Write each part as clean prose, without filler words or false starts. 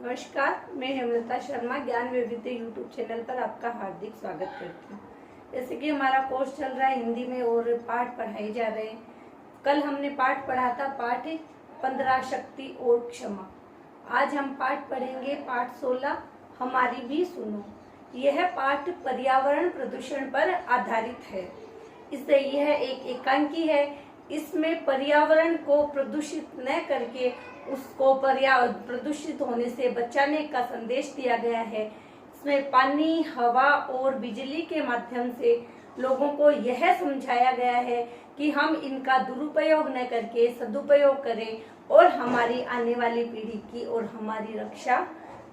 नमस्कार, मैं हेमलता शर्मा ज्ञान वैविध्य यूट्यूब चैनल पर आपका हार्दिक स्वागत करती हूँ। जैसे कि हमारा कोर्स चल रहा है हिंदी में और पाठ पढ़ाए जा रहे हैं। कल हमने पाठ पढ़ा था पाठ 15 शक्ति और क्षमा। आज हम पाठ पढ़ेंगे पाठ 16 हमारी भी सुनो। यह पाठ पर्यावरण प्रदूषण पर आधारित है। इससे यह एक एकांकी है। इसमें पर्यावरण को प्रदूषित न करके उसको प्रदूषित होने से बचाने का संदेश दिया गया है। इसमें पानी, हवा और बिजली के माध्यम से लोगों को यह समझाया गया है कि हम इनका दुरुपयोग न करके सदुपयोग करें और हमारी आने वाली पीढ़ी की और हमारी रक्षा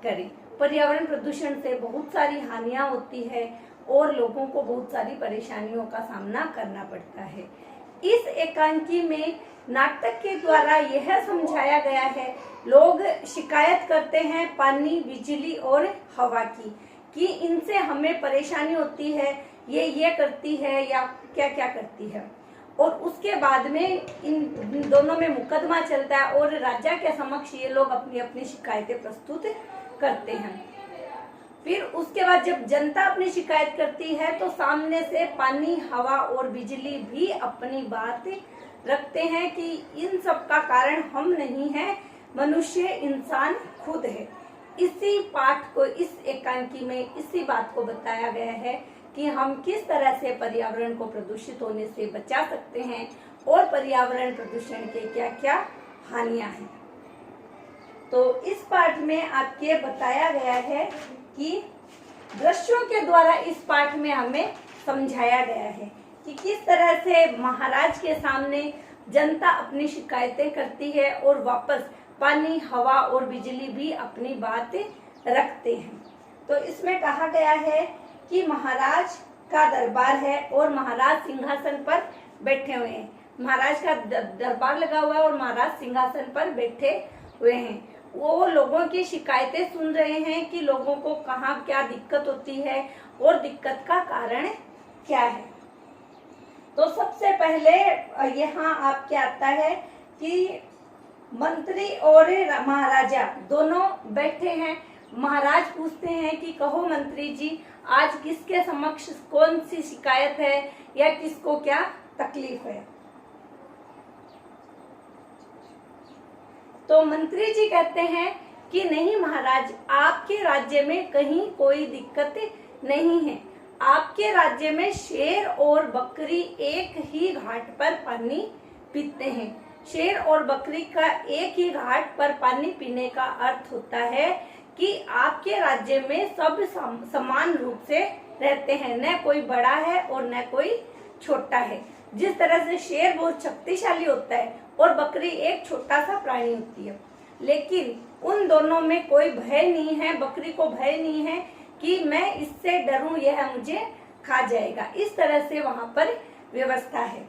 करें। पर्यावरण प्रदूषण से बहुत सारी हानियां होती है और लोगों को बहुत सारी परेशानियों का सामना करना पड़ता है। इस एकांकी में नाटक के द्वारा यह समझाया गया है, लोग शिकायत करते हैं पानी, बिजली और हवा की कि इनसे हमें परेशानी होती है, ये करती है या क्या क्या करती है। और उसके बाद में इन दोनों में मुकदमा चलता है और राजा के समक्ष ये लोग अपनी अपनी शिकायतें प्रस्तुत करते हैं। फिर उसके बाद जब जनता अपनी शिकायत करती है तो सामने से पानी, हवा और बिजली भी अपनी बात रखते हैं कि इन सब का कारण हम नहीं है, मनुष्य इंसान खुद है। इसी पाठ को इस एकांकी में इसी बात को बताया गया है कि हम किस तरह से पर्यावरण को प्रदूषित होने से बचा सकते हैं और पर्यावरण प्रदूषण के क्या क्या हानियां हैं। तो इस पाठ में आपको ये बताया गया है कि दृश्यों के द्वारा इस पाठ में हमें समझाया गया है कि किस तरह से महाराज के सामने जनता अपनी शिकायतें करती है और वापस पानी, हवा और बिजली भी अपनी बात रखते हैं। तो इसमें कहा गया है कि महाराज का दरबार है और महाराज सिंहासन पर बैठे हुए हैं। महाराज का दरबार लगा हुआ है और महाराज सिंहासन पर बैठे हुए हैं। वो लोगों की शिकायतें सुन रहे हैं कि लोगों को कहाँ क्या दिक्कत होती है और दिक्कत का कारण क्या है। तो सबसे पहले यहाँ आपके आता है कि मंत्री और महाराजा दोनों बैठे हैं। महाराज पूछते हैं कि कहो मंत्री जी, आज किसके समक्ष कौन सी शिकायत है या किसको क्या तकलीफ है। तो मंत्री जी कहते हैं कि नहीं महाराज, आपके राज्य में कहीं कोई दिक्कत नहीं है। आपके राज्य में शेर और बकरी एक ही घाट पर पानी पीते हैं। शेर और बकरी का एक ही घाट पर पानी पीने का अर्थ होता है कि आपके राज्य में सब समान रूप से रहते हैं, न कोई बड़ा है और न कोई छोटा है। जिस तरह से शेर बहुत शक्तिशाली होता है और बकरी एक छोटा सा प्राणी होती है, लेकिन उन दोनों में कोई भय नहीं है। बकरी को भय नहीं है कि मैं इससे डरूं, यह मुझे खा जाएगा। इस तरह से वहां पर व्यवस्था है।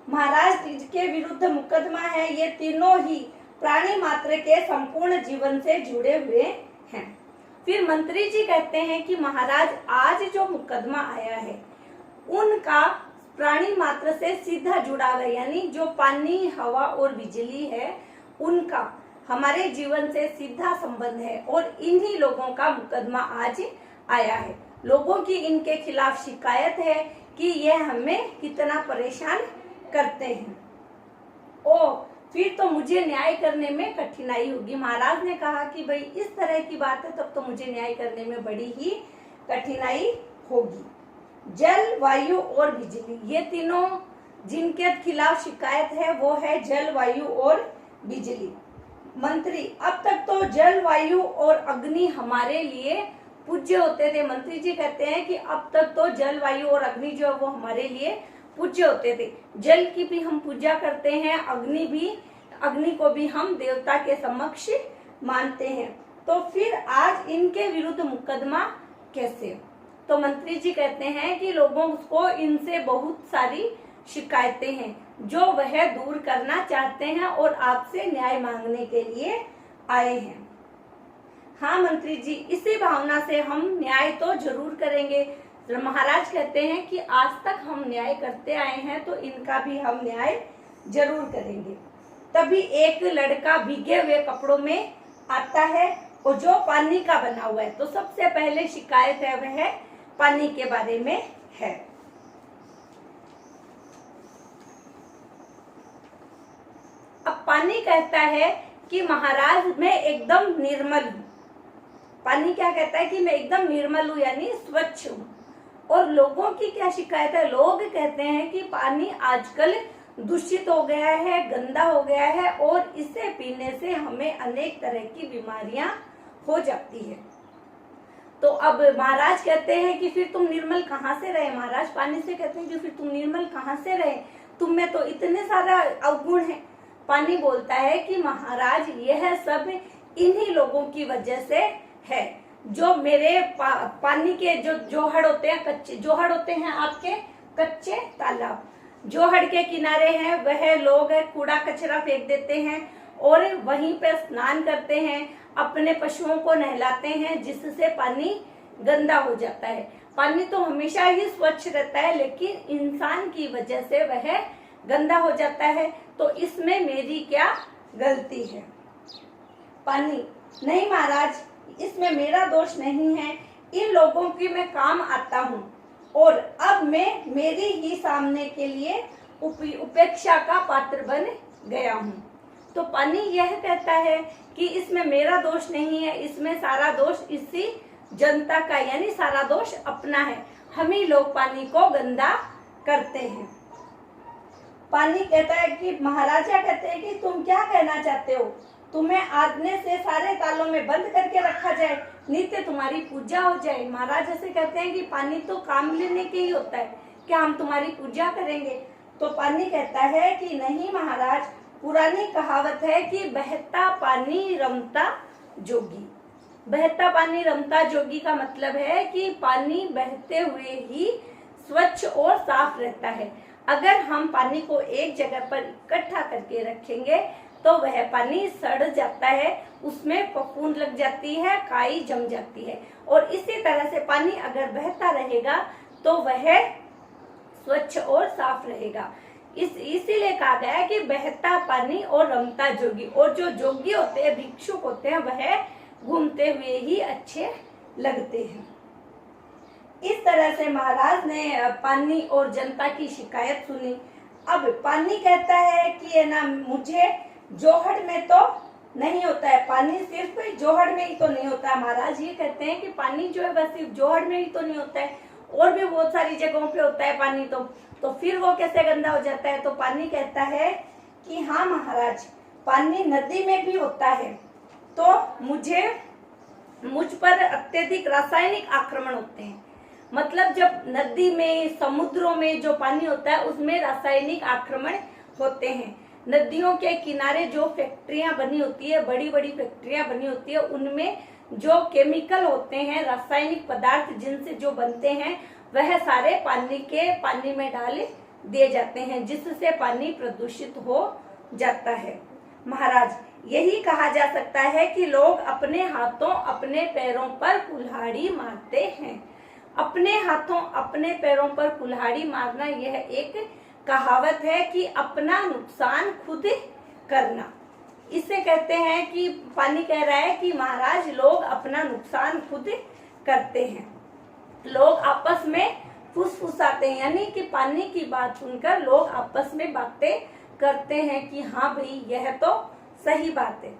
महाराज के विरुद्ध मुकदमा है। ये तीनों ही प्राणी मात्र के संपूर्ण जीवन से जुड़े हुए हैं। फिर मंत्री जी कहते हैं कि महाराज, आज जो मुकदमा आया है उनका प्राणी मात्र से सीधा जुड़ाव है, यानी जो पानी, हवा और बिजली है उनका हमारे जीवन से सीधा संबंध है और इन्हीं लोगों का मुकदमा आज आया है। लोगों की इनके खिलाफ शिकायत है कि यह हमें कितना परेशान करते हैं। ओ फिर तो मुझे न्याय करने में कठिनाई होगी। महाराज ने कहा कि भाई इस तरह की बात है तब तो मुझे न्याय करने में बड़ी ही कठिनाई होगी। जल, वायु और बिजली, ये तीनों जिनके खिलाफ शिकायत है वो है जल, वायु और बिजली। मंत्री, अब तक तो जल, वायु और अग्नि हमारे लिए पूज्य होते थे। मंत्री जी कहते हैं कि अब तक तो जल, वायु और अग्नि जो है वो हमारे लिए पूज्य होते थे। जल की भी हम पूजा करते हैं, अग्नि को भी हम देवता के समक्ष मानते हैं। तो फिर आज इनके विरुद्ध मुकदमा कैसे। तो मंत्री जी कहते हैं कि लोगों को इनसे बहुत सारी शिकायतें हैं जो वह दूर करना चाहते हैं और आपसे न्याय मांगने के लिए आए हैं। हाँ मंत्री जी, इसी भावना से हम न्याय तो जरूर करेंगे। महाराज कहते हैं कि आज तक हम न्याय करते आए हैं तो इनका भी हम न्याय जरूर करेंगे। तभी एक लड़का भीगे हुए कपड़ों में आता है और जो पानी का बना हुआ है। तो सबसे पहले शिकायत है वह पानी के बारे में है। अब पानी कहता है कि महाराज मैं एकदम निर्मल हूँ। पानी क्या कहता है कि मैं एकदम निर्मल हूँ यानी स्वच्छ हूँ। और लोगों की क्या शिकायत है, लोग कहते हैं कि पानी आजकल दूषित हो गया है, गंदा हो गया है और इसे पीने से हमें अनेक तरह की बीमारियां हो जाती है। तो अब महाराज कहते हैं कि फिर तुम निर्मल कहाँ से रहे। महाराज पानी से कहते हैं कि फिर तुम निर्मल कहाँ से रहे, तुम में तो इतने सारा अवगुण है। पानी बोलता है कि महाराज यह सब इन्हीं लोगों की वजह से है जो मेरे पानी के जो जोहड़ होते हैं, कच्चे जोहड़ होते हैं आपके कच्चे तालाब, जोहड़ के किनारे हैं वह लोग कूड़ा कचरा फेंक देते हैं और वहीं पे स्नान करते हैं, अपने पशुओं को नहलाते हैं, जिससे पानी गंदा हो जाता है। पानी तो हमेशा ही स्वच्छ रहता है लेकिन इंसान की वजह से वह गंदा हो जाता है। तो इसमें मेरी क्या गलती है। पानी नहीं महाराज, इसमें मेरा दोष नहीं है, इन लोगों की मैं काम आता हूँ और अब मैं मेरी ही सामने के लिए उपेक्षा का पात्र बन गया हूँ। तो पानी यह कहता है कि इसमें मेरा दोष नहीं है, इसमें सारा दोष इसी जनता का यानी सारा दोष अपना है। हम ही लोग पानी को गंदा करते हैं। पानी कहता है कि महाराजा कहते हैं कि तुम क्या कहना चाहते हो, तुम्हें आदने से सारे तालों में बंद करके रखा जाए, नित्य तुम्हारी पूजा हो जाए। महाराज ऐसे कहते हैं कि पानी तो काम लेने के ही होता है, क्या हम तुम्हारी पूजा करेंगे। तो पानी कहता है कि नहीं महाराज, पुरानी कहावत है कि बहता पानी रमता जोगी। बहता पानी रमता जोगी का मतलब है कि पानी बहते हुए ही स्वच्छ और साफ रहता है। अगर हम पानी को एक जगह पर इकट्ठा करके रखेंगे तो वह पानी सड़ जाता है, उसमें फफूंद लग जाती है, काई जम जाती है। और इसी तरह से पानी अगर बहता रहेगा तो वह स्वच्छ और साफ रहेगा। इसीलिए कहा गया है कि बहता पानी और रमता जोगी। और जो जोगी होते हैं, भिक्षुक होते हैं, वह घूमते हुए ही अच्छे लगते हैं। इस तरह से महाराज ने पानी और जनता की शिकायत सुनी। अब पानी कहता है कि है ना, मुझे जोहड़ में तो नहीं होता है, पानी सिर्फ जोहड़ में ही तो नहीं होता है। महाराज ये कहते हैं कि पानी जो है बस सिर्फ जोहड़ में ही तो नहीं होता है, और भी बहुत सारी जगहों पे होता है पानी। तो फिर वो कैसे गंदा हो जाता है। तो पानी कहता है कि हाँ महाराज, पानी नदी में भी होता है, तो मुझ पर अत्यधिक रासायनिक आक्रमण होते हैं। मतलब जब नदी में, समुद्रों में जो पानी होता है उसमें रासायनिक आक्रमण होते हैं। नदियों के किनारे जो फैक्ट्रियां बनी होती है, बड़ी बड़ी फैक्ट्रियां बनी होती है, उनमें जो केमिकल होते हैं, रासायनिक पदार्थ जिनसे जो बनते हैं, वह सारे पानी में डाल दिए जाते हैं, जिससे पानी प्रदूषित हो जाता है। महाराज यही कहा जा सकता है कि लोग अपने हाथों अपने पैरों पर कुल्हाड़ी मारते हैं। अपने हाथों अपने पैरों पर कुल्हाड़ी मारना यह एक कहावत है कि अपना नुकसान खुद करना। इसे कहते हैं कि पानी कह रहा है कि महाराज लोग अपना नुकसान खुद करते हैं। लोग आपस में फुसफुसाते हैं, यानी कि पानी की बात सुनकर लोग आपस में बातें करते हैं कि हाँ भाई यह तो सही बात है।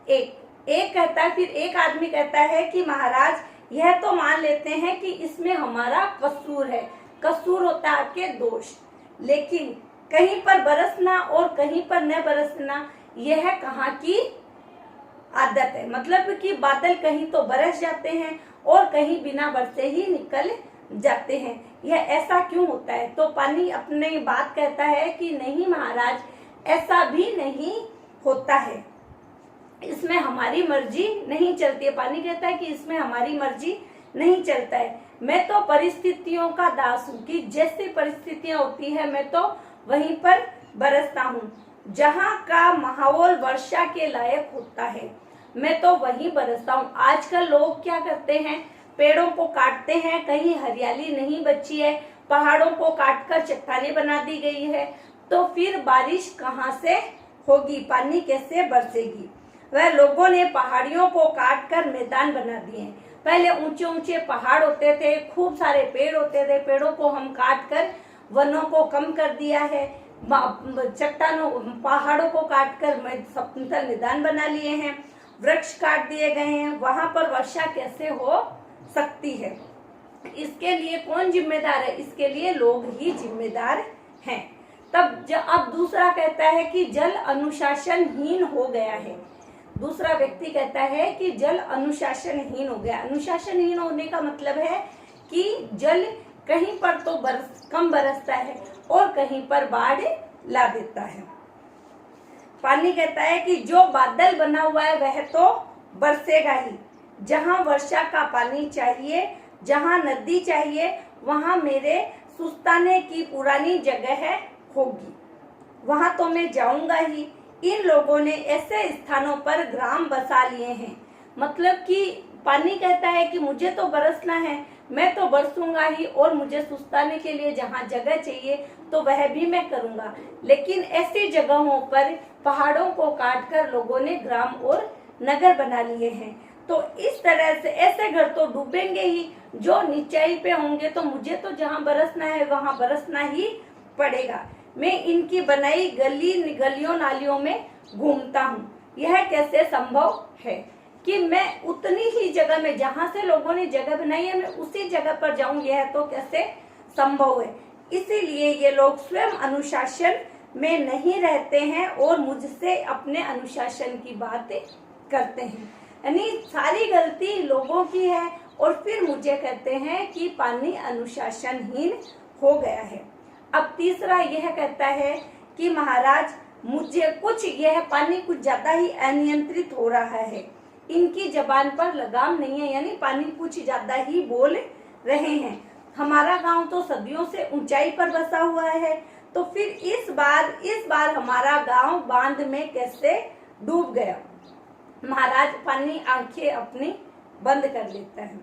एक कहता है, फिर एक आदमी कहता है कि महाराज यह तो मान लेते हैं कि इसमें हमारा कसूर है, कसूर होता है आपके दोष, लेकिन कहीं पर बरसना और कहीं पर न बरसना यह कहाँ की आदत है। मतलब कि बादल कहीं तो बरस जाते हैं और कहीं बिना बरसे ही निकल जाते हैं, यह ऐसा क्यों होता है। तो पानी अपनी बात कहता है कि नहीं महाराज, ऐसा भी नहीं होता है, इसमें हमारी मर्जी नहीं चलती है। पानी कहता है कि इसमें हमारी मर्जी नहीं चलता है, मैं तो परिस्थितियों का दास हूँ कि जैसी परिस्थितियां होती है मैं तो वहीं पर बरसता हूँ। जहाँ का माहौल वर्षा के लायक होता है मैं तो वहीं बरसता हूँ। आजकल लोग क्या करते हैं, पेड़ों को काटते हैं, कहीं हरियाली नहीं बची है, पहाड़ों को काटकर चट्टानें बना दी गई है, तो फिर बारिश कहाँ से होगी, पानी कैसे बरसेगी। वह लोगों ने पहाड़ियों को काट कर मैदान बना दिए हैं। पहले ऊंचे ऊंचे पहाड़ होते थे, खूब सारे पेड़ होते थे, पेड़ों को हम काट कर वनों को कम कर दिया है, चट्टानों पहाड़ों को काट कर समतल मैदान बना लिए हैं, वृक्ष काट दिए गए हैं। वहां पर वर्षा कैसे हो सकती है? इसके लिए कौन जिम्मेदार है? इसके लिए लोग ही जिम्मेदार हैं। अब दूसरा कहता है कि जल अनुशासनहीन हो गया है। दूसरा व्यक्ति कहता है कि जल अनुशासनहीन हो गया। अनुशासनहीन होने का मतलब है कि जल कहीं पर तो कम बरसता है और कहीं पर बाढ़ ला देता है। पानी कहता है कि जो बादल बना हुआ है वह तो बरसेगा ही। जहां वर्षा का पानी चाहिए, जहां नदी चाहिए, वहां मेरे सुस्ताने की पुरानी जगह होगी, वहां तो मैं जाऊंगा ही। इन लोगों ने ऐसे स्थानों पर ग्राम बसा लिए हैं। मतलब कि पानी कहता है कि मुझे तो बरसना है, मैं तो बरसूंगा ही, और मुझे सुस्ताने के लिए जहाँ जगह चाहिए तो वह भी मैं करूंगा। लेकिन ऐसी जगहों पर पहाड़ों को काटकर लोगों ने ग्राम और नगर बना लिए हैं। तो इस तरह से ऐसे घर तो डूबेंगे ही जो नीचाई पे होंगे। तो मुझे तो जहाँ बरसना है वहां बरसना ही पड़ेगा। मैं इनकी बनाई गलियों नालियों में घूमता हूँ। यह कैसे संभव है कि मैं उतनी ही जगह में, जहां से लोगों ने जगह बनाई है, मैं उसी जगह पर जाऊं? यह तो कैसे संभव है? इसीलिए ये लोग स्वयं अनुशासन में नहीं रहते हैं और मुझसे अपने अनुशासन की बात करते हैं। यानी सारी गलती लोगों की है और फिर मुझे कहते हैं कि पानी अनुशासनहीन हो गया है। अब तीसरा यह कहता है कि महाराज मुझे यह पानी कुछ ज्यादा ही अनियंत्रित हो रहा है, इनकी जबान पर लगाम नहीं है, यानी पानी कुछ ज्यादा ही बोल रहे हैं। हमारा गांव तो सदियों से ऊंचाई पर बसा हुआ है, तो फिर इस बार हमारा गांव बांध में कैसे डूब गया? महाराज पानी आंखें अपनी बंद कर लेता है।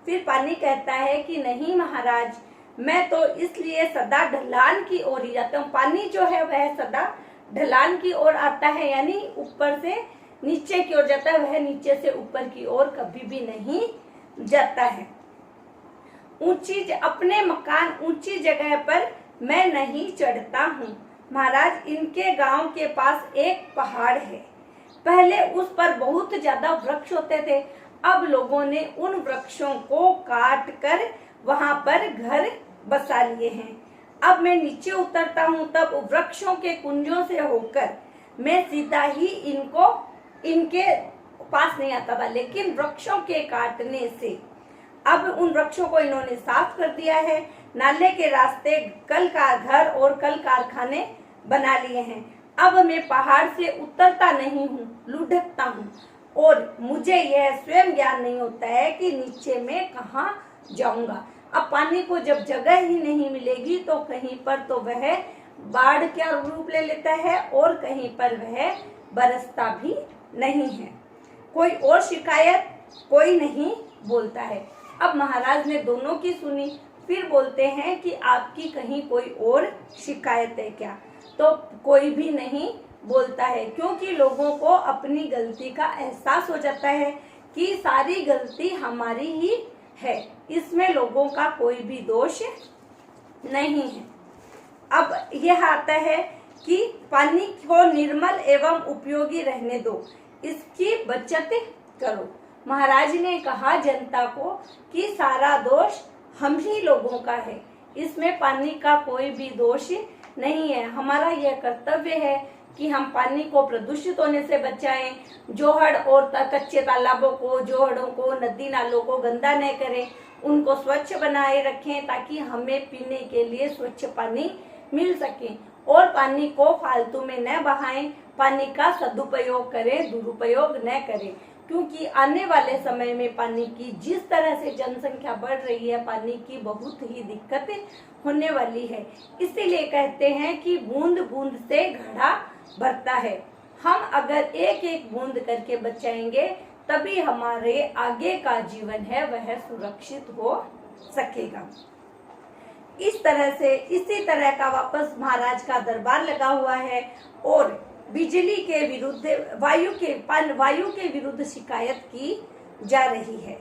फिर पानी कहता है कि नहीं महाराज, मैं तो इसलिए सदा ढलान की ओर ही जाता हूँ। पानी जो है वह सदा ढलान की ओर आता है, यानी ऊपर से नीचे की ओर जाता है, वह नीचे से ऊपर की ओर कभी भी नहीं जाता है। अपने मकान ऊंची जगह पर मैं नहीं चढ़ता हूँ। महाराज इनके गांव के पास एक पहाड़ है, पहले उस पर बहुत ज्यादा वृक्ष होते थे, अब लोगों ने उन वृक्षों को काट कर वहां पर घर बसा लिए हैं। अब मैं नीचे उतरता हूँ तब वृक्षों के कुंजों से होकर मैं सीधा ही इनके पास नहीं आता था, लेकिन वृक्षों के काटने से अब उन वृक्षों को इन्होंने साफ कर दिया है। नाले के रास्ते कल का घर और कल कारखाने बना लिए हैं। अब मैं पहाड़ से उतरता नहीं हूँ, लुढ़कता हूँ, और मुझे यह स्वयं ज्ञान नहीं होता है कि नीचे मैं कहाँ जाऊंगा। अब पानी को जब जगह ही नहीं मिलेगी तो कहीं पर तो वह बाढ़ का रूप ले लेता है और कहीं पर वह बरसता भी नहीं है। कोई और शिकायत कोई नहीं बोलता है। अब महाराज ने दोनों की सुनी, फिर बोलते हैं कि आपकी कहीं कोई और शिकायत है क्या? तो कोई भी नहीं बोलता है, क्योंकि लोगों को अपनी गलती का एहसास हो जाता है कि सारी गलती हमारी ही है, इसमें लोगों का कोई भी दोष नहीं है। अब यह आता है कि पानी को निर्मल एवं उपयोगी रहने दो, इसकी बचत करो। महाराज ने कहा जनता को कि सारा दोष हम ही लोगों का है, इसमें पानी का कोई भी दोष नहीं है। हमारा यह कर्तव्य है कि हम पानी को प्रदूषित होने से बचाएं, जोहड़ और कच्चे तालाबों को, जोहड़ों को, नदी नालों को गंदा न करें, उनको स्वच्छ बनाए रखें ताकि हमें पीने के लिए स्वच्छ पानी मिल सके, और पानी को फालतू में न बहाएं, पानी का सदुपयोग करें, दुरुपयोग न करें। क्योंकि आने वाले समय में पानी की जिस तरह से जनसंख्या बढ़ रही है, पानी की बहुत ही दिक्कत होने वाली है। इसीलिए कहते हैं कि बूंद बूंद से घड़ा भरता है। हम अगर एक एक बूंद करके बचाएंगे तभी हमारे आगे का जीवन है वह सुरक्षित हो सकेगा। इस तरह से इसी तरह का वापस महाराज का दरबार लगा हुआ है और बिजली के विरुद्ध वायु के विरुद्ध शिकायत की जा रही है।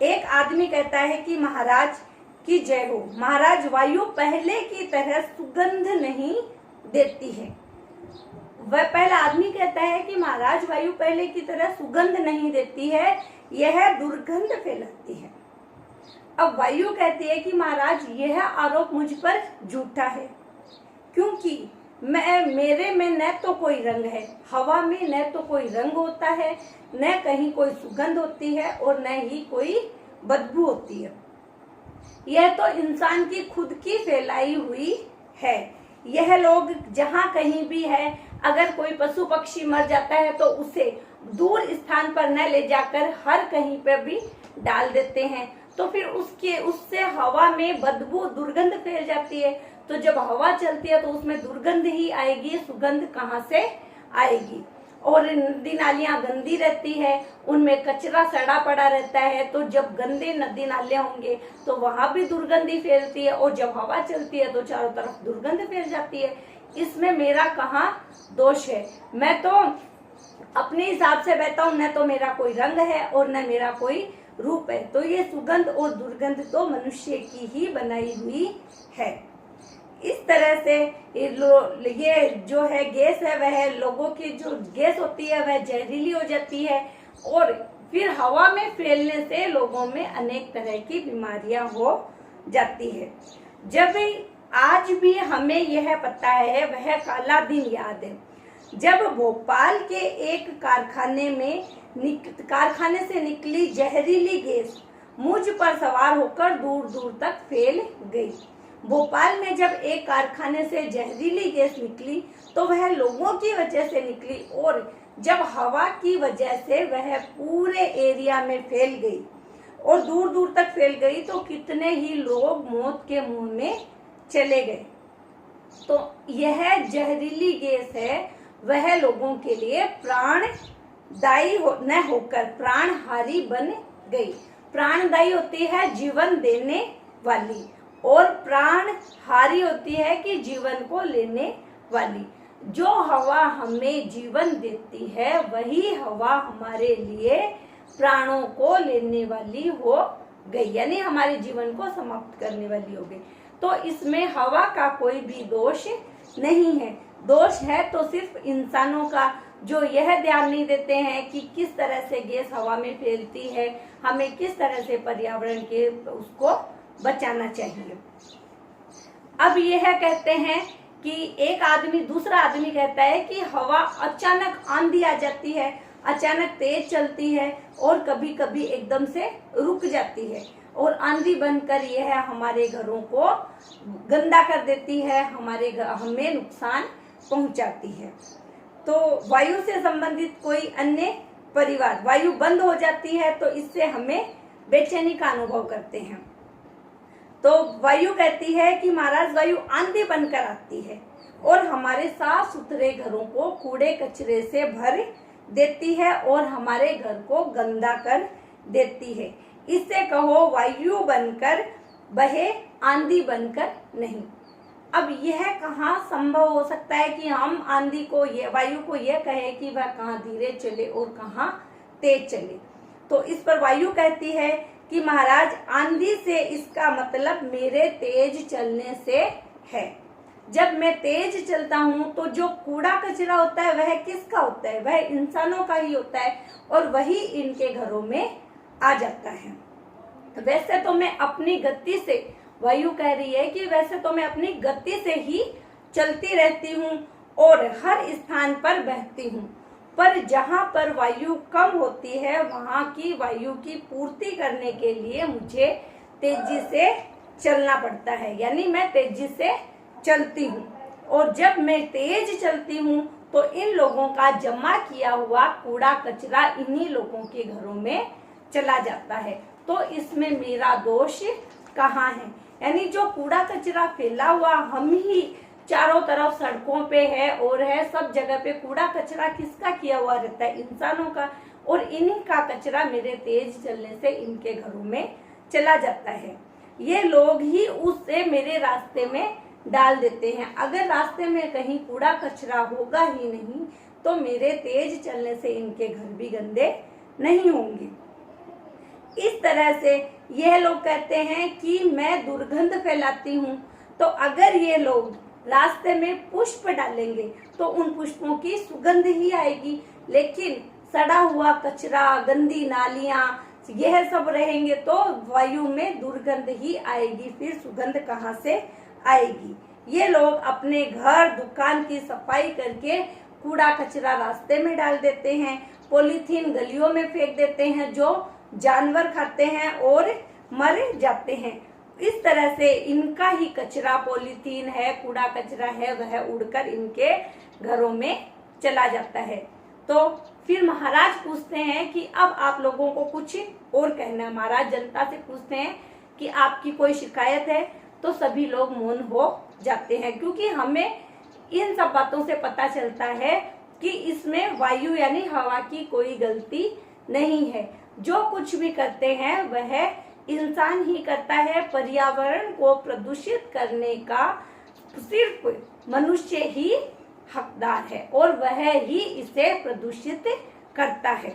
एक आदमी कहता है कि महाराज की जय हो, महाराज वायु पहले की तरह सुगंध नहीं देती है। वह पहला आदमी कहता है कि महाराज वायु पहले की तरह सुगंध नहीं देती है, यह दुर्गंध फैलाती है। अब वायु कहती है कि महाराज यह आरोप मुझ पर झूठा है, क्योंकि मेरे में न तो कोई रंग है, हवा में न तो कोई रंग होता है, न कहीं कोई सुगंध होती है और न ही कोई बदबू होती है। यह तो इंसान की खुद की फैलाई हुई है। यह लोग जहाँ कहीं भी है, अगर कोई पशु पक्षी मर जाता है तो उसे दूर स्थान पर न ले जाकर हर कहीं पर भी डाल देते हैं, तो फिर उससे हवा में बदबू दुर्गंध फैल जाती है। तो जब हवा चलती है तो उसमें दुर्गंध ही आएगी, सुगंध कहाँ से आएगी। और नदी नालियां गंदी रहती है, उनमें कचरा सड़ा पड़ा रहता है, तो जब गंदे नदी नाले होंगे तो वहां भी दुर्गंधी फैलती है, और जब हवा चलती है तो चारों तरफ दुर्गंध फैल जाती है। इसमें मेरा कहाँ दोष है? मैं तो अपने हिसाब से बहता हूँ, न तो मेरा कोई रंग है और न मेरा कोई रूप है। तो ये सुगंध और दुर्गंध तो मनुष्य की ही बनाई हुई है। इस तरह से ये जो है गैस है, वह लोगों की जो गैस होती है वह जहरीली हो जाती है, और फिर हवा में फैलने से लोगों में अनेक तरह की बीमारियां हो जाती है। जब आज भी हमें यह पता है, वह काला दिन याद है जब भोपाल के एक कारखाने से निकली जहरीली गैस मुझ पर सवार होकर दूर दूर तक फैल गई। भोपाल में जब एक कारखाने से जहरीली गैस निकली तो वह लोगों की वजह से निकली, और जब हवा की वजह से वह पूरे एरिया में फैल गई और दूर दूर तक फैल गई, तो कितने ही लोग मौत के मुंह में चले गए। तो यह जहरीली गैस है, वह लोगों के लिए प्राणदायी न होकर प्राणहारी बन गई। प्राणदायी होती है जीवन देने वाली, और प्राणहारी होती है कि जीवन को लेने वाली। जो हवा हमें जीवन देती है वही हवा हमारे लिए प्राणों को लेने वाली हो गई, यानी हमारे जीवन को समाप्त करने वाली हो गई। तो इसमें हवा का कोई भी दोष नहीं है। दोष है तो सिर्फ इंसानों का, जो यह ध्यान नहीं देते हैं कि किस तरह से गैस हवा में फैलती है, हमें किस तरह से पर्यावरण के उसको बचाना चाहिए। अब यह कहते हैं कि एक आदमी दूसरा आदमी कहता है कि हवा अचानक आंधी आ जाती है, अचानक तेज चलती है और कभी कभी एकदम से रुक जाती है, और आंधी बनकर यह हमारे घरों को गंदा कर देती है, हमें नुकसान पहुंचाती है। तो वायु से संबंधित कोई अन्य परिवार, वायु बंद हो जाती है तो इससे हमें बेचैनी का अनुभव करते हैं। तो वायु कहती है कि महाराज वायु आंधी बनकर आती है और हमारे साफ सुथरे घरों को कूड़े कचरे से भर देती है और हमारे घर को गंदा कर देती है। इससे कहो वायु बनकर बहे, आंधी बनकर नहीं। अब यह कहाँ संभव हो सकता है कि हम आंधी को वायु को यह कहे कि वह कहाँ धीरे चले और कहाँ तेज चले। तो इस पर वायु कहती है कि महाराज आंधी से इसका मतलब मेरे तेज चलने से है। जब मैं तेज चलता हूँ तो जो कूड़ा कचरा होता है वह किसका होता है? वह इंसानों का ही होता है और वही इनके घरों में आ जाता है। वैसे तो मैं अपनी गति से, वायु कह रही है कि वैसे तो मैं अपनी गति से ही चलती रहती हूँ और हर स्थान पर बहती हूँ, पर जहाँ पर वायु कम होती है वहाँ की वायु की पूर्ति करने के लिए मुझे तेजी से चलना पड़ता है, यानी मैं तेजी से चलती हूँ। और जब मैं तेज चलती हूँ तो इन लोगों का जमा किया हुआ कूड़ा कचरा इन्हीं लोगों के घरों में चला जाता है। तो इसमें मेरा दोष कहाँ है? यानी जो कूड़ा कचरा फैला हुआ हम ही चारों तरफ सड़कों पे है और है, सब जगह पे कूड़ा कचरा किसका किया हुआ रहता है? इंसानों का। और इन्हीं का कचरा मेरे तेज चलने से इनके घरों में चला जाता है। ये लोग ही उससे मेरे रास्ते में डाल देते हैं। अगर रास्ते में कहीं कूड़ा कचरा होगा ही नहीं तो मेरे तेज चलने से इनके घर भी गंदे नहीं होंगे। इस तरह से यह लोग कहते हैं कि मैं दुर्गंध फैलाती हूँ, तो अगर ये लोग रास्ते में पुष्प डालेंगे तो उन पुष्पों की सुगंध ही आएगी, लेकिन सड़ा हुआ कचरा, गंदी नालियां, यह सब रहेंगे तो वायु में दुर्गंध ही आएगी, फिर सुगंध कहाँ से आएगी। ये लोग अपने घर दुकान की सफाई करके कूड़ा कचरा रास्ते में डाल देते हैं, पॉलीथीन गलियों में फेंक देते हैं जो जानवर खाते हैं और मर जाते हैं। इस तरह से इनका ही कचरा, पॉलीथीन है, कूड़ा कचरा है, वह उड़कर इनके घरों में चला जाता है। तो फिर महाराज पूछते हैं कि अब आप लोगों को कुछ और कहना है। महाराज जनता से पूछते हैं कि आपकी कोई शिकायत है, तो सभी लोग मौन हो जाते हैं, क्योंकि हमें इन सब बातों से पता चलता है कि इसमें वायु यानी हवा की कोई गलती नहीं है। जो कुछ भी करते हैं वह इंसान ही करता है। पर्यावरण को प्रदूषित करने का सिर्फ मनुष्य ही हकदार है और वह ही इसे प्रदूषित करता है।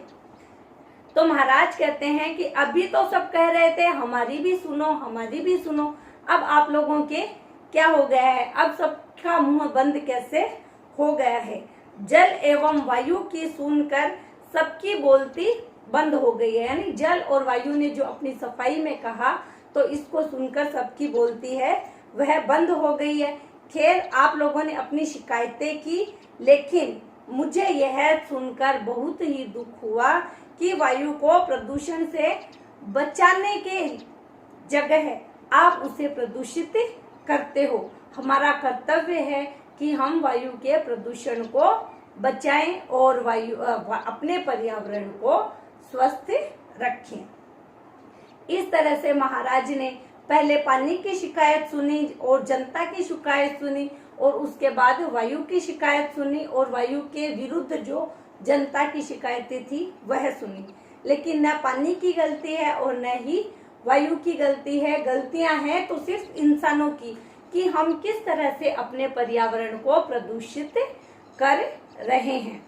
तो महाराज कहते हैं कि अभी तो सब कह रहे थे हमारी भी सुनो, हमारी भी सुनो, अब आप लोगों के क्या हो गया है, अब सबका मुंह बंद कैसे हो गया है। जल एवं वायु की सुनकर सबकी बोलती बंद हो गई है, यानी जल और वायु ने जो अपनी सफाई में कहा तो इसको सुनकर सबकी बोलती है वह बंद हो गई है। खैर, आप लोगों ने अपनी शिकायतें की, लेकिन मुझे यह सुनकर बहुत ही दुख हुआ कि वायु को प्रदूषण से बचाने के जगह आप उसे प्रदूषित करते हो। हमारा कर्तव्य है कि हम वायु के प्रदूषण को बचाएं और वायु अपने पर्यावरण को स्वस्थ रखें। इस तरह से महाराज ने पहले पानी की शिकायत सुनी और जनता की शिकायत सुनी, और उसके बाद वायु की शिकायत सुनी और वायु के विरुद्ध जो जनता की शिकायतें थी वह सुनी। लेकिन न पानी की गलती है और न ही वायु की गलती है। गलतियां हैं तो सिर्फ इंसानों की, कि हम किस तरह से अपने पर्यावरण को प्रदूषित कर रहे हैं।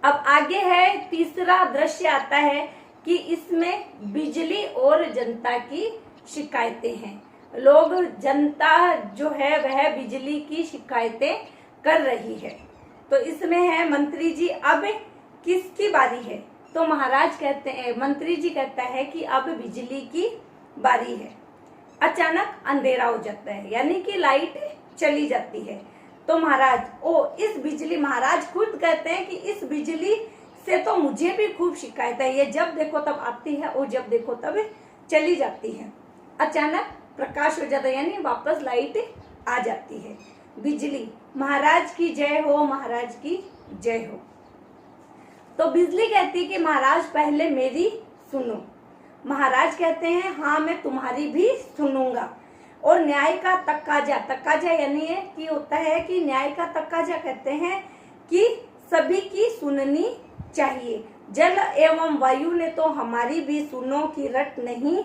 अब आगे है तीसरा दृश्य आता है कि इसमें बिजली और जनता की शिकायतें हैं। लोग, जनता जो है वह बिजली की शिकायतें कर रही है। तो इसमें है मंत्री जी अब किसकी बारी है, तो महाराज कहते हैं, मंत्री जी कहता है कि अब बिजली की बारी है। अचानक अंधेरा हो जाता है, यानी कि लाइट चली जाती है। तो महाराज महाराज खुद कहते हैं कि इस बिजली से तो मुझे भी खूब शिकायत है, ये जब देखो तब आती है और जब देखो तब चली जाती है। अचानक प्रकाश हो जाता है, यानी वापस लाइट आ जाती है। बिजली महाराज की जय हो, महाराज की जय हो। तो बिजली कहती है कि महाराज पहले मेरी सुनो। महाराज कहते हैं हाँ मैं तुम्हारी भी सुनूंगा। और न्याय का तकाजा यानी है कि होता है कि न्याय का तकाजा कहते हैं कि सभी की सुननी चाहिए। जल एवं वायु ने तो हमारी भी सुनो की रट नहीं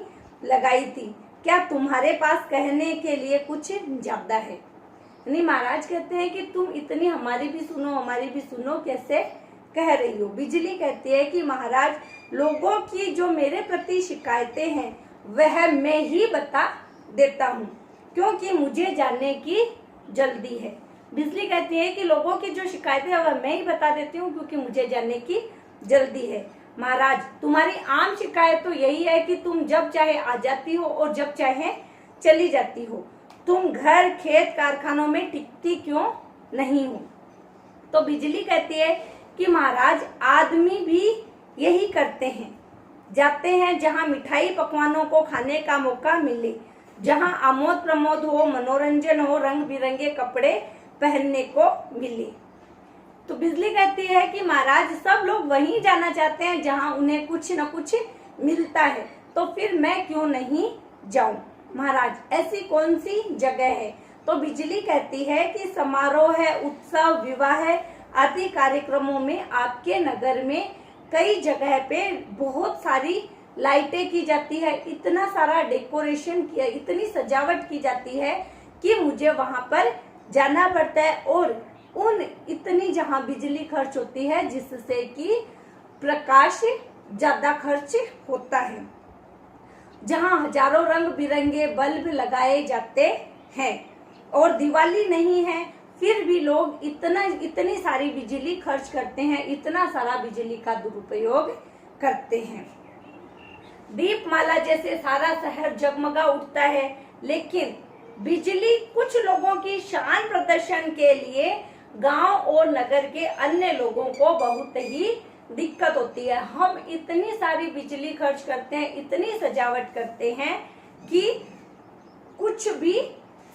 लगाई थी, क्या तुम्हारे पास कहने के लिए कुछ ज्यादा है। यानी महाराज कहते हैं कि तुम इतनी हमारी भी सुनो कैसे कह रही हो। बिजली कहती है कि महाराज लोगों की जो मेरे प्रति शिकायतें हैं वह मैं ही बता देता हूँ, क्योंकि मुझे जानने की जल्दी है। बिजली कहती है कि लोगों की जो शिकायतें हैं वह मैं ही बता देती हूँ क्योंकि मुझे जानने की जल्दी है। महाराज तुम्हारी आम शिकायत तो यही है कि तुम जब चाहे आ जाती हो और जब चाहे चली जाती हो। तुम घर खेत कारखानों में टिकती क्यों नहीं हो। तो बिजली कहती है कि महाराज आदमी भी यही करते हैं, जाते हैं जहाँ मिठाई पकवानों को खाने का मौका मिले, जहाँ आमोद प्रमोद हो, मनोरंजन हो, रंग बिरंगे कपड़े पहनने को मिले। तो बिजली कहती है कि महाराज सब लोग वहीं जाना चाहते हैं जहाँ उन्हें कुछ न कुछ मिलता है, तो फिर मैं क्यों नहीं जाऊं। महाराज ऐसी कौन सी जगह है। तो बिजली कहती है कि समारोह है, उत्सव, विवाह है आदि कार्यक्रमों में आपके नगर में कई जगह पे बहुत सारी लाइटें की जाती है, इतना सारा डेकोरेशन किया, इतनी सजावट की जाती है कि मुझे वहां पर जाना पड़ता है, और उन इतनी जहां बिजली खर्च होती है जिससे कि प्रकाश ज्यादा खर्च होता है, जहां हजारों रंग बिरंगे बल्ब लगाए जाते हैं और दिवाली नहीं है फिर भी लोग इतनी सारी बिजली खर्च करते हैं, इतना सारा बिजली का दुरुपयोग करते हैं। दीपमाला जैसे सारा शहर जगमगा उठता है, लेकिन बिजली कुछ लोगों की शान प्रदर्शन के लिए गांव और नगर के अन्य लोगों को बहुत ही दिक्कत होती है। हम इतनी सारी बिजली खर्च करते हैं, इतनी सजावट करते हैं कि कुछ भी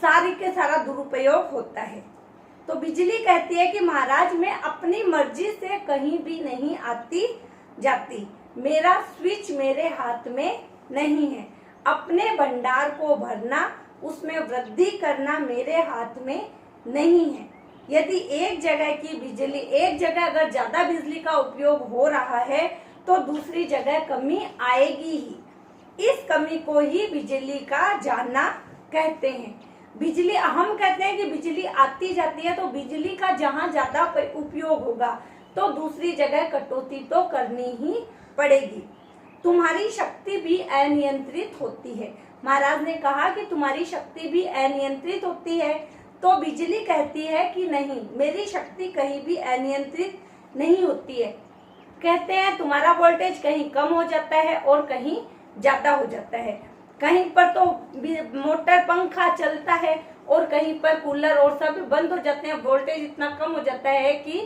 सारी के सारा दुरुपयोग होता है। तो बिजली कहती है कि महाराज मैं अपनी मर्जी से कहीं भी नहीं आती जाती, मेरा स्विच मेरे हाथ में नहीं है, अपने भंडार को भरना उसमें वृद्धि करना मेरे हाथ में नहीं है। यदि एक जगह अगर ज्यादा बिजली का उपयोग हो रहा है तो दूसरी जगह कमी आएगी ही। इस कमी को ही बिजली का जाना कहते हैं। बिजली हम कहते हैं कि बिजली आती जाती है, तो बिजली का जहाँ ज्यादा उपयोग होगा तो दूसरी जगह कटौती तो करनी ही पड़ेगी। तुम्हारी शक्ति भी अनियंत्रित होती है। महाराज ने कहा कि तुम्हारी शक्ति भी अनियंत्रित होती है, तो बिजली कहती है कि नहीं, मेरी शक्ति कहीं भी अनियंत्रित नहीं होती है। कहते हैं तुम्हारा वोल्टेज कहीं कम हो जाता है और कहीं ज्यादा हो जाता है, कहीं पर तो मोटर पंखा चलता है और कहीं पर कूलर और सब बंद हो जाते हैं, वोल्टेज इतना कम हो जाता है कि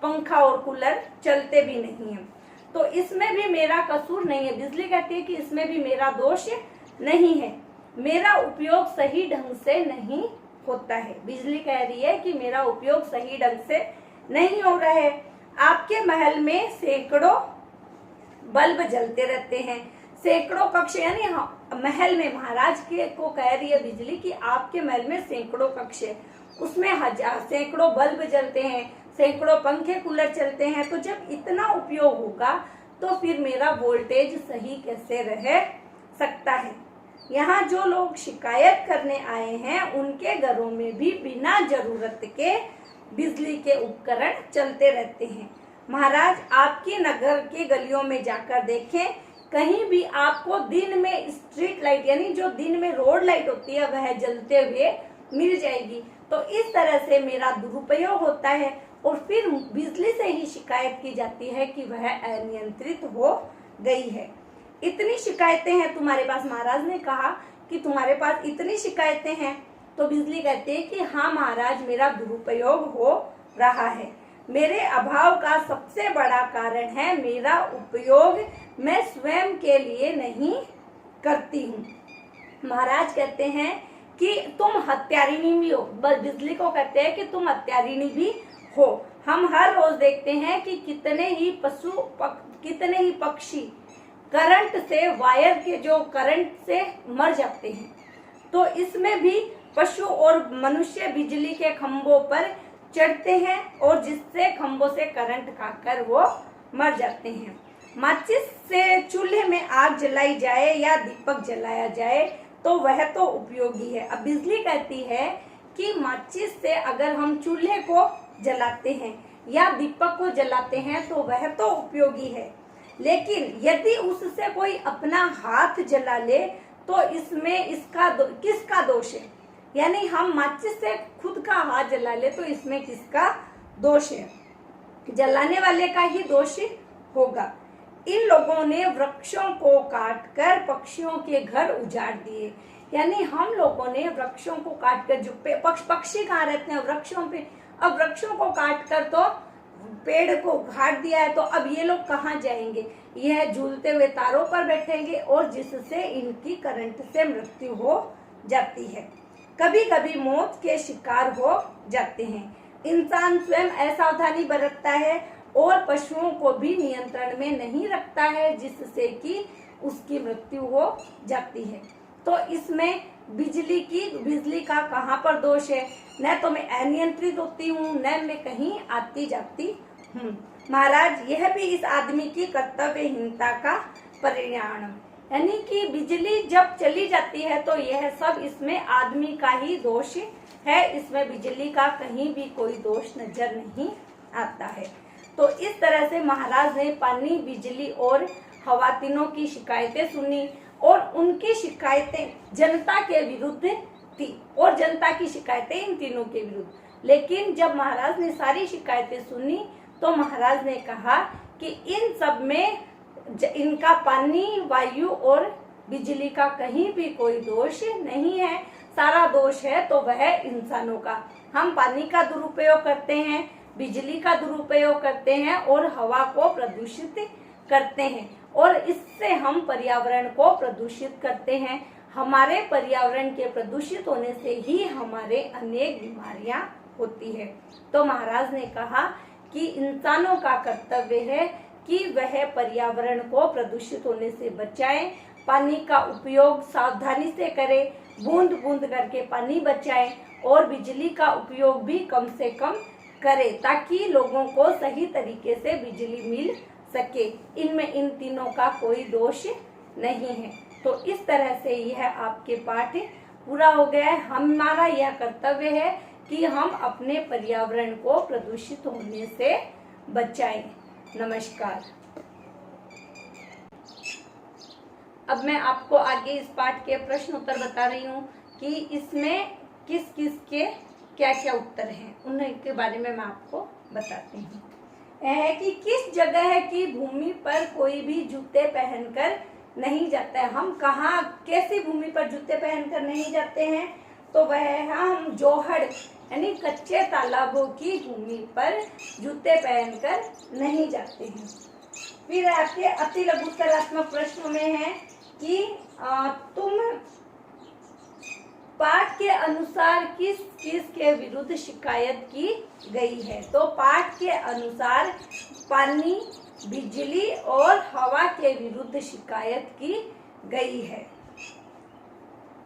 पंखा और कूलर चलते भी नहीं है। तो इसमें भी मेरा कसूर नहीं है। बिजली कहती है कि इसमें भी मेरा दोष नहीं है, मेरा उपयोग सही ढंग से नहीं होता है। बिजली कह रही है कि मेरा उपयोग सही ढंग से नहीं हो रहा है। आपके महल में सैकड़ों बल्ब जलते रहते हैं, सैकड़ों कक्ष, यानी महल में महाराज के को कह रही है बिजली कि आपके महल में सैकड़ों कक्ष है, उसमें सैकड़ों बल्ब जलते हैं, सैकड़ों पंखे कूलर चलते हैं। तो जब इतना उपयोग होगा तो फिर मेरा वोल्टेज सही कैसे रह सकता है। यहाँ जो लोग शिकायत करने आए हैं उनके घरों में भी बिना जरूरत के बिजली के उपकरण चलते रहते हैं। महाराज आपके नगर के गलियों में जाकर देखें, कहीं भी आपको दिन में स्ट्रीट लाइट यानी जो दिन में रोड लाइट होती है वह जलते हुए मिल जाएगी। तो इस तरह से मेरा दुरुपयोग होता है और फिर बिजली से ही शिकायत की जाती है कि वह अनियंत्रित हो गई है। इतनी शिकायतें हैं तुम्हारे पास। महाराज ने कहा कि तुम्हारे पास इतनी शिकायतें हैं, तो बिजली कहती है कि हाँ महाराज मेरा दुरुपयोग हो रहा है। मेरे अभाव का सबसे बड़ा कारण है मेरा उपयोग मैं स्वयं के लिए नहीं करती हूँ। महाराज कहते हैं कि तुम हत्यारिणी भी हो। बिजली को कहते हैं कि तुम हत्यारिणी भी हो। हम हर रोज देखते हैं कि कितने ही पक्षी करंट से, वायर के जो करंट से मर जाते हैं। तो इसमें भी पशु और मनुष्य बिजली के खंभों पर चढ़ते हैं और जिससे खंभों से करंट खाकर वो मर जाते हैं। माचिस से चूल्हे में आग जलाई जाए या दीपक जलाया जाए तो वह तो उपयोगी है। अब बिजली कहती है कि माचिस से अगर हम चूल्हे को जलाते हैं या दीपक को जलाते हैं तो वह तो उपयोगी है, लेकिन यदि उससे कोई अपना हाथ जला ले तो इसमें किसका दोष है? यानी हम माचिस से खुद का हाथ जला ले तो इसमें किसका दोष है? जलाने वाले का ही दोष होगा। इन लोगों ने वृक्षों को काटकर पक्षियों के घर उजाड़ दिए। यानी हम लोगों ने वृक्षों को काटकर, जो पक्षी कहाँ रहते हैं? वृक्षों पे। अब वृक्षों को काटकर तो पेड़ को घाट दिया है, तो अब ये लोग कहाँ जाएंगे? यह झूलते हुए तारों पर बैठेंगे और जिससे इनकी करंट से मृत्यु हो जाती है, कभी कभी मौत के शिकार हो जाते हैं। इंसान स्वयं असावधानी बरतता है और पशुओं को भी नियंत्रण में नहीं रखता है, जिससे कि उसकी मृत्यु हो जाती है। तो इसमें बिजली का कहाँ पर दोष है? न तो मैं अनियंत्रित होती हूँ, न मैं कहीं आती जाती हूँ। महाराज यह भी इस आदमी की कर्तव्यहीनता का परिणाम यानी कि बिजली जब चली जाती है तो यह सब इसमें आदमी का ही दोष है, इसमें बिजली का कहीं भी कोई दोष नजर नहीं आता है। तो इस तरह से महाराज ने पानी, बिजली और हवा तीनों की शिकायतें सुनी और उनकी शिकायतें जनता के विरुद्ध थी और जनता की शिकायतें इन तीनों के विरुद्ध। लेकिन जब महाराज ने सारी शिकायतें सुनी तो महाराज ने कहा कि इन सब में इनका पानी, वायु और बिजली का कहीं भी कोई दोष नहीं है, सारा दोष है तो वह इंसानों का। हम पानी का दुरुपयोग करते हैं, बिजली का दुरुपयोग करते हैं और हवा को प्रदूषित करते हैं और इससे हम पर्यावरण को प्रदूषित करते हैं। हमारे पर्यावरण के प्रदूषित होने से ही हमारे अनेक बीमारियां होती है। तो महाराज ने कहा कि इंसानों का कर्तव्य है कि वह पर्यावरण को प्रदूषित होने से बचाएं, पानी का उपयोग सावधानी से करें, बूंद बूंद करके पानी बचाएं और बिजली का उपयोग भी कम से कम करें ताकि लोगों को सही तरीके से बिजली मिल सके। इनमें इन तीनों का कोई दोष नहीं है। तो इस तरह से यह आपके पाठ पूरा हो गया है। हमारा यह कर्तव्य है कि हम अपने पर्यावरण को प्रदूषित होने से बचाएं। नमस्कार। अब मैं आपको आगे इस पाठ के प्रश्न उत्तर बता रही हूँ कि इसमें किस किस के क्या क्या उत्तर हैं, उनके बारे में मैं आपको बताती हूँ। है कि किस जगह की भूमि पर कोई भी जूते पहनकर नहीं जाता है। हम कहाँ, कैसी भूमि पर जूते पहनकर नहीं जाते हैं? तो वह है हम जोहड़ यानी कच्चे तालाबों की भूमि पर जूते पहनकर नहीं जाते हैं। फिर आपके अति लघुत्तरात्मक प्रश्नों में है कि तुम पाठ के अनुसार किस किस के विरुद्ध शिकायत की गई है? तो पाठ के अनुसार पानी, बिजली और हवा के विरुद्ध शिकायत की गई है।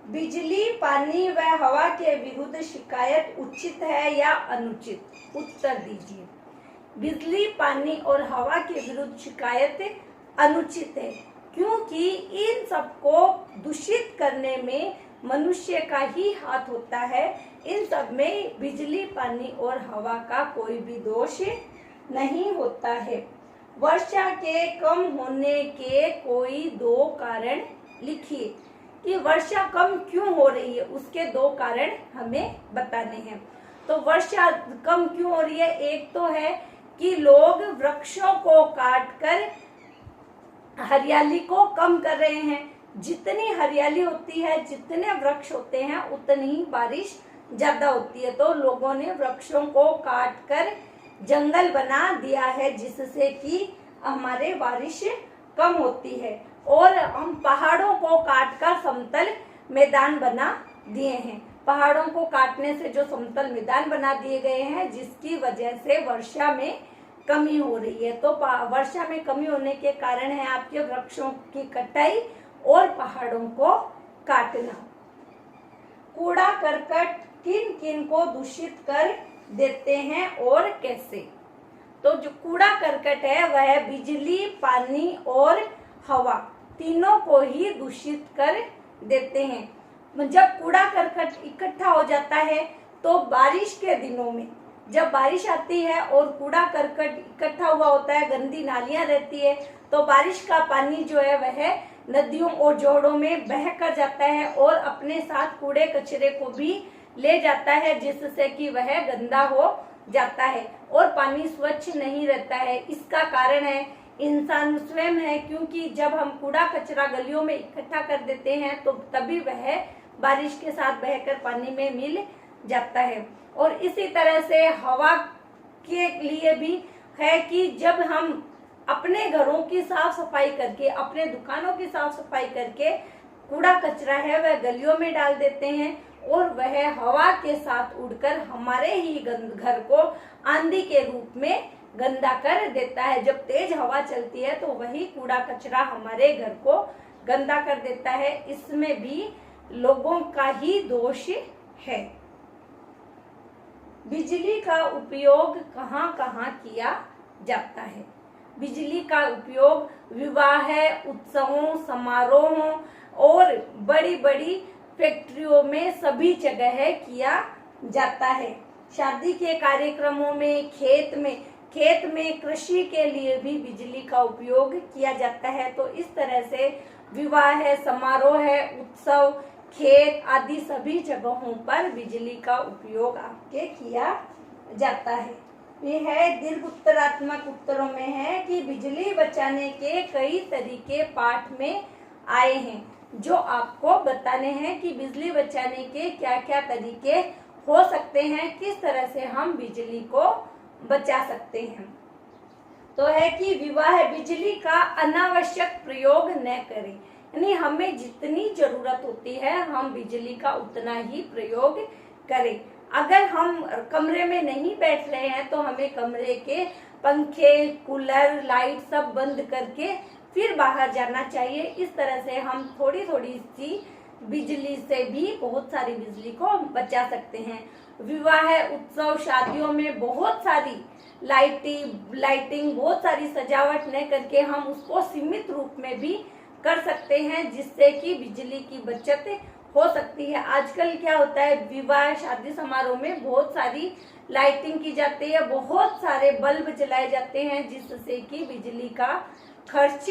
बिजली, पानी व हवा के विरुद्ध शिकायत उचित है या अनुचित? उत्तर दीजिए। बिजली, पानी और हवा के विरुद्ध शिकायत अनुचित है क्योंकि इन सबको दूषित करने में मनुष्य का ही हाथ होता है। इन सब में बिजली, पानी और हवा का कोई भी दोष नहीं होता है। वर्षा के कम होने के कोई दो कारण लिखिए कि वर्षा कम क्यों हो रही है, उसके दो कारण हमें बताने हैं। तो वर्षा कम क्यों हो रही है? एक तो है कि लोग वृक्षों को काटकर हरियाली को कम कर रहे हैं। जितनी हरियाली होती है, जितने वृक्ष होते हैं, उतनी ही बारिश ज्यादा होती है। तो लोगों ने वृक्षों को काटकर जंगल बना दिया है जिससे कि हमारे बारिश कम होती है। और हम पहाड़ों को काटकर समतल मैदान बना दिए हैं। पहाड़ों को काटने से जो समतल मैदान बना दिए गए हैं जिसकी वजह से वर्षा में कमी हो रही है। तो वर्षा में कमी होने के कारण है आपके वृक्षों की कटाई और पहाड़ों को काटना। कूड़ा करकट किन किन को दूषित कर देते हैं और कैसे? तो जो कूड़ा करकट है वह बिजली, पानी और हवा तीनों को ही दूषित कर देते हैं। जब कूड़ा करकट इकट्ठा हो जाता है तो बारिश के दिनों में जब बारिश आती है और कूड़ा करकट इकट्ठा हुआ होता है, गंदी नालियां रहती है, तो बारिश का पानी जो है वह नदियों और जोड़ों में बह कर जाता है और अपने साथ कूड़े कचरे को भी ले जाता है जिससे कि वह गंदा हो जाता है और पानी स्वच्छ नहीं रहता है। इसका कारण है इंसान स्वयं है, क्योंकि जब हम कूड़ा कचरा गलियों में इकट्ठा कर देते हैं तो तभी वह बारिश के साथ बहकर पानी में मिल जाता है। और इसी तरह से हवा के लिए भी है कि जब हम अपने घरों की साफ सफाई करके, अपने दुकानों की साफ सफाई करके कूड़ा कचरा है वह गलियों में डाल देते हैं और वह हवा के साथ उड़कर हमारे ही घर को आंधी के रूप में गंदा कर देता है। जब तेज हवा चलती है तो वही कूड़ा कचरा हमारे घर को गंदा कर देता है। इसमें भी लोगों का ही दोष है। बिजली का उपयोग कहाँ कहाँ किया जाता है? बिजली का उपयोग विवाह, उत्सवों, समारोहों और बड़ी बड़ी फैक्ट्रियों में सभी जगह किया जाता है। शादी के कार्यक्रमों में, खेत में कृषि के लिए भी बिजली का उपयोग किया जाता है। तो इस तरह से विवाह, समारोह, उत्सव, खेत आदि सभी जगहों पर बिजली का उपयोग आपके किया जाता है। ये है दीर्घ उत्तरात्मक उत्तरों में है कि बिजली बचाने के कई तरीके पाठ में आए हैं, जो आपको बताने हैं कि बिजली बचाने के क्या क्या तरीके हो सकते हैं, किस तरह से हम बिजली को बचा सकते हैं। तो है कि विवाह, बिजली का अनावश्यक प्रयोग न करें, यानी हमें जितनी जरूरत होती है हम बिजली का उतना ही प्रयोग करें। अगर हम कमरे में नहीं बैठ रहे हैं तो हमें कमरे के पंखे, कूलर, लाइट सब बंद करके फिर बाहर जाना चाहिए। इस तरह से हम थोड़ी थोड़ी सी बिजली से भी बहुत सारी बिजली को बचा सकते हैं। विवाह, उत्सव, शादियों में बहुत सारी लाइटिंग, बहुत सारी सजावट न करके हम उसको सीमित रूप में भी कर सकते हैं, जिससे कि बिजली की बचत हो सकती है। आजकल क्या होता है, विवाह, शादी समारोह में बहुत सारी लाइटिंग की जाती है, बहुत सारे बल्ब जलाए जाते हैं, जिससे कि बिजली का खर्च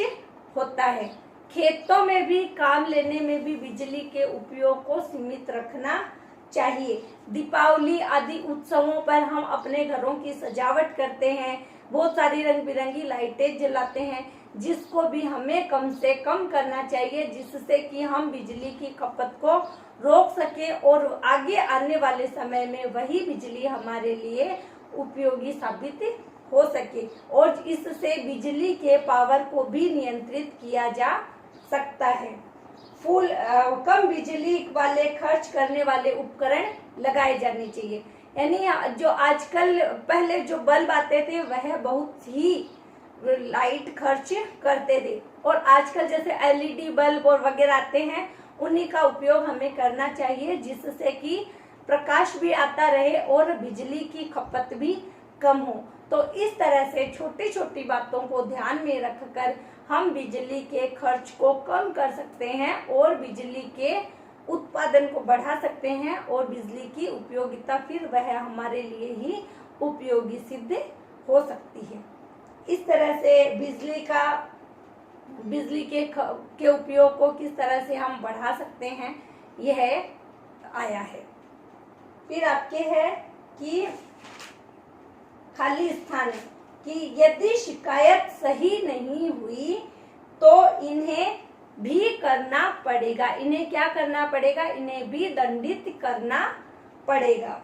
होता है। खेतों में भी काम लेने में भी बिजली के उपयोग को सीमित रखना चाहिए। दीपावली आदि उत्सवों पर हम अपने घरों की सजावट करते हैं, बहुत सारी रंग बिरंगी लाइटें जलाते हैं, जिसको भी हमें कम से कम करना चाहिए, जिससे कि हम बिजली की खपत को रोक सके और आगे आने वाले समय में वही बिजली हमारे लिए उपयोगी साबित हो सके और इससे बिजली के पावर को भी नियंत्रित किया जा सकता है। कम बिजली वाले खर्च करने वाले उपकरण लगाए जाने चाहिए। यानी जो आजकल पहले जो बल्ब आते थे वह बहुत ही लाइट खर्च करते थे और आजकल जैसे एलईडी बल्ब और वगैरह आते हैं, उन्हीं का उपयोग हमें करना चाहिए, जिससे कि प्रकाश भी आता रहे और बिजली की खपत भी कम हो। तो इस तरह से छोटी छोटी बातों को ध्यान में रखकर हम बिजली के खर्च को कम कर सकते हैं और बिजली के उत्पादन को बढ़ा सकते हैं और बिजली की उपयोगिता फिर वह हमारे लिए ही उपयोगी सिद्ध हो सकती है। इस तरह से बिजली के उपयोग को किस तरह से हम बढ़ा सकते हैं, यह आया है। फिर आपके है कि खाली स्थान कि यदि शिकायत सही नहीं हुई तो इन्हें भी करना पड़ेगा। इन्हें क्या करना पड़ेगा? इन्हें भी दंडित करना पड़ेगा।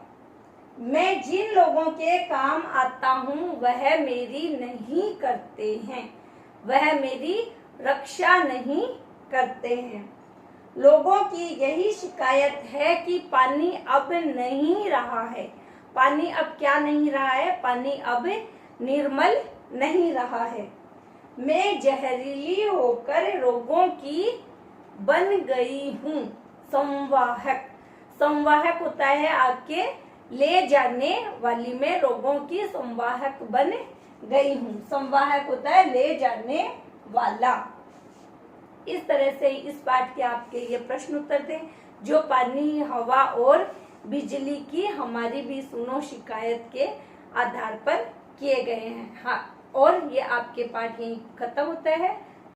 मैं जिन लोगों के काम आता हूँ वह मेरी नहीं करते हैं, वह मेरी रक्षा नहीं करते हैं। लोगों की यही शिकायत है कि पानी अब नहीं रहा है। पानी अब क्या नहीं रहा है? पानी अब निर्मल नहीं रहा है। मैं जहरीली होकर रोगों की बन गई हूँ। संवाहक होता है आपके ले जाने वाली, में रोगों की संवाहक बन गई हूँ। संवाहक होता है ले जाने वाला। इस तरह से इस पाठ के आपके ये प्रश्न उत्तर थे, जो पानी, हवा और बिजली की हमारी भी सुनो शिकायत के आधार पर किए गए हैं। हाँ, और ये आपके पाठ यहीं खत्म होता है।